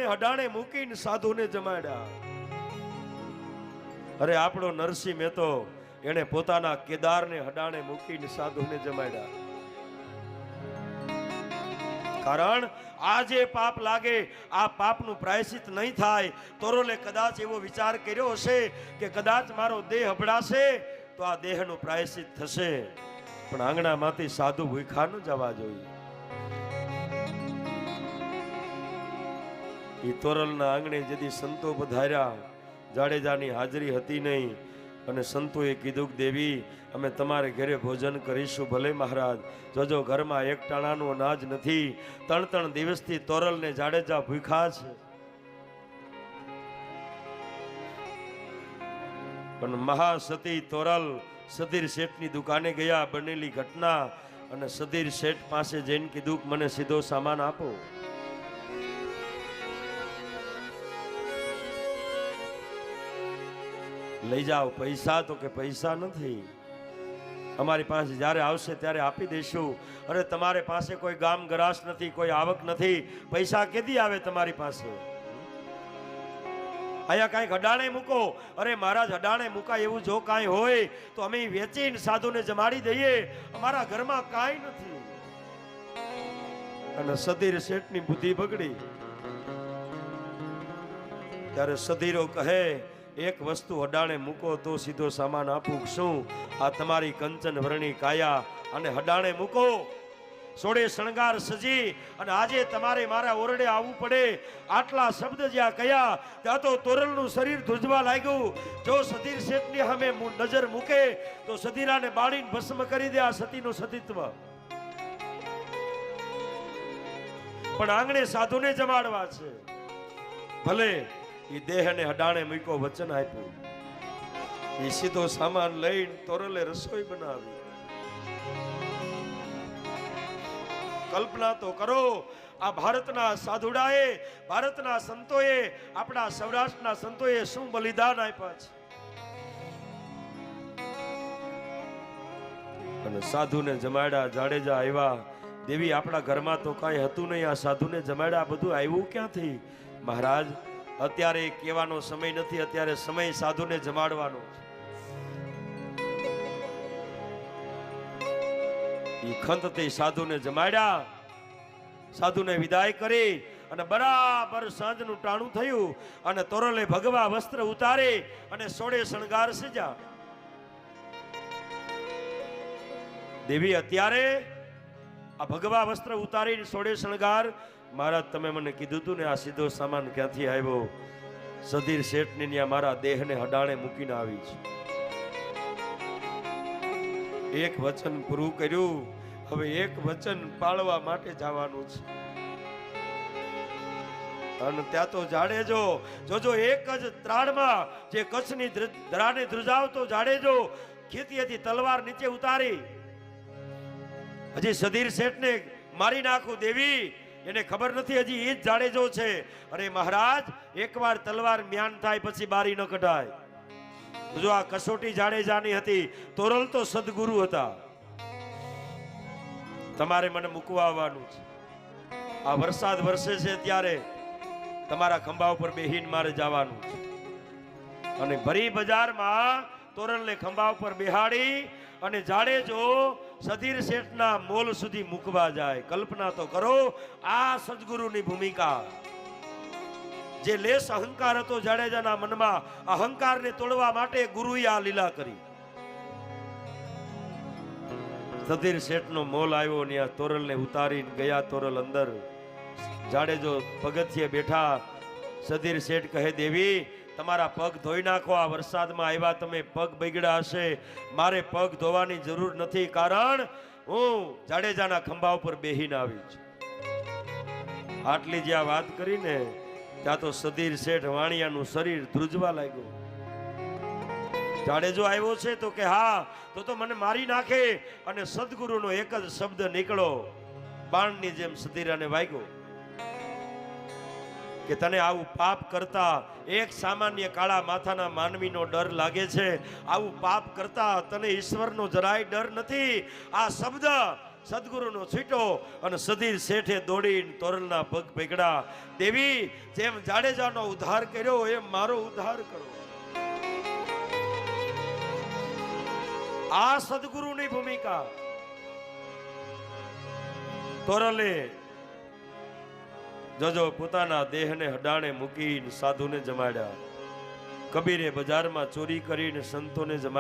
હડાણે મૂકીને સાધુને જમાડ્યા. અરે આપણો નરસિંહ મહેતો એને પોતાના કેદારને હડાણે મૂકીને સાધુને જમાડ્યા. કારણ આ જે પાપ લાગે આ પાપનું પ્રાયશ્ચિત નહીં થાય. તોરલે કદાચ એવો વિચાર કર્યો હશે કે કદાચ મારો દેહ હબડાશે તો આ દેહનું પ્રાયશ્ચિત થશે, પણ આંગણામાંથી સાધુ ભૂખા ન જવા જોઈએ. એ તોરલના આંગણે જેથી સંતો પધાર્યા, જાડેજાની હાજરી હતી નહીં, અને સંતોએ કીધું કે દેવી અમે તમારે ઘરે ભોજન કરીશું. ભલે મહારાજ, જોજો ઘરમાં એક ટાણાનું અનાજ નથી. 3 દિવસથી તોરલ ને જાડેજા ભૂખા છે. પણ મહાસતી તોરલ સધીર શેઠની દુકાને ગયા, બનેલી ઘટના, અને સધીર શેઠ પાસે જઈને કીધું કે મને સીધો સામાન આપો. લઈ જાઓ. પૈસા? તો કે પૈસા નથી, અમારી પાસે જ્યારે આવશે ત્યારે આપી દઈશું. અરે તમારે પાસે કોઈ ગામ ગરાસ નથી, કોઈ આવક નથી, પૈસા કેદી આવે તમારી પાસે? અહીંયા કાંઈક હડાણે મૂકો. અરે મહારાજ, હડાણે મુકાય એવું જો કાંઈ હોય તો અમે વેચીને સાધુને જમાડી દઈએ, અમારા ઘરમાં કાંઈ નથી. અને સધીર શેઠની બુદ્ધિ બગડી. ત્યારે સધીરો કહે એક વસ્તુ હડાણે મૂકો તો સીધો સામાન આપું. શું? આ તમારી કંચન વર્ણી કાયા અને હડાણે મૂકો. સોળે શણગાર સજી અને આજે તમારે મારા ઓરડે આવવું પડે. આટલા શબ્દ જ્યાં કયા ત્યાં તો તોરલનું શરીર ધ્રુજવા લાગ્યું. જો સધીર શેઠની સામે નજર મૂકે તો સધીરાને બાળીને ભસ્મ કરી દે આ સતીનું સતીત્વ. પણ આંગણે સાધુને જમાડવા છે. ભલે એ દેહને હડાણે મૂકો, વચન આપ્યું. એ સીધો સામાન લઈને તોરલે રસોઈ બનાવી. કલ્પના તો કરો, આ ભારતના સાધુડાએ, ભારતના સંતોએ, આપણા સૌરાષ્ટ્રના સંતોએ શું બલિદાન આપ્યા છે. અને સાધુને જમાડ્યા. જાડેજા આવ્યા. દેવી આપણા ઘરમાં તો કાંઈ હતું નહીં, આ સાધુને જમાડ્યા. બધું આવ્યું ક્યાંથી? મહારાજ, અત્યારે કહેવાનો સમય નથી, અત્યારે સમય સાધુને જમાડવાનો છે. એ ખંતથી સાધુને જમાડ્યા. સાધુને વિદાય કરી અને બરાબર સાંજનું ટાણું થયું અને તોરલે ભગવા વસ્ત્ર ઉતારી અને સોળે શણગાર સજ્યા. દેવી અત્યારે આ ભગવા વસ્ત્ર ઉતારીને સોળે શણગાર, મહારાજ તમે મને કીધું તું ને આ સીધો સામાન ક્યાંથી આવ્યો? સધીર શેઠની ત્યાં મારા દેહને હડાણે મૂકીને આવી છે. એક વચન પૂરું કર્યું, હવે એક વચન પાળવા માટે જવાનું છે. અને ત્યાં તો જાડેજો, જોજો એક જ ત્રાડમાં જે કચ્છની ધરાને ધ્રુજાવતો જાડેજો ખેતીએથી તલવાર નીચે ઉતારી હજી સધીર શેઠને મારી નાખું. દેવી એને ખબર નથી હજી એ જ જાડેજો છે. અરે મહારાજ, એકવાર તલવાર મ્યાન થાય પછી બારી ન કઢાય. જો આ કસોટી જાડેજાની હતી. તોરલ તો સદગુરુ હતા. તમારે મને મૂકવા આવવાનું છે. આ વરસાદ વરસે છે ત્યારે તમારા ખંભા ઉપર બેહીને મારે જવાનું છે. અને ભરી બજારમાં તોરલને ખંભા ઉપર બેહાડી અને જાડેજો સધીર શેઠના મોલ સુધી મૂકવા જાય. કલ્પના તો કરો આ સદગુરુની ભૂમિકા. જે લેસ અહંકાર હતો જાડેજાના મનમાં, અહંકારને તોડવા માટે ગુરુએ આ લીલા કરી. સધીર શેઠનો મોલ આવ્યો, ત્યાં તોરલને ઉતારીને ગયા. તોરલ અંદર, જાડેજો પગથિયે બેઠા. સધીર શેઠ કહે દેવી તમારા પગ ધોઈ નાખો. આ વરસાદમાં આવ્યા તમે, પગ બગડ્યા હશે. મારે પગ ધોવાની જરૂર નથી, કારણ હું જાડેજાના ખંભા ઉપર બેહીને આવી છું. આટલી જ્યાં વાત કરીને ત્યાં તો સધીર શેઠ વાણિયાનું શરીર ધ્રુજવા લાગ્યું. જાડેજો આવ્યો છે તો કે હા, તો મને મારી નાખે. અને સદગુરુનો એક જ શબ્દ નીકળો, બાણની જેમ સધીરાને વાગ્યો કે તને આવું પાપ કરતા એક સામાન્ય કાળા માથાના માનવીનો ડર લાગે છે. આવું પાપ કરતા તને ઈશ્વરનો જરાય ડર નથી. આ શબ્દ સદગુરુનો છૂટો અને સધીર શેઠે દોડીને તોરલના પગ પકડા. દેવી, જેમ જાડેજાનો ઉદ્ધાર કર્યો એમ મારો ઉદ્ધાર કરો. આ સદગુરુની ભૂમિકા. તોરલે જજો પોતાના દેહને હડાણે મૂકીને સાધુને જમાડ્યા. કબીરે બજારમાં ચોરી કરીને સંતોને જમાડ્યા.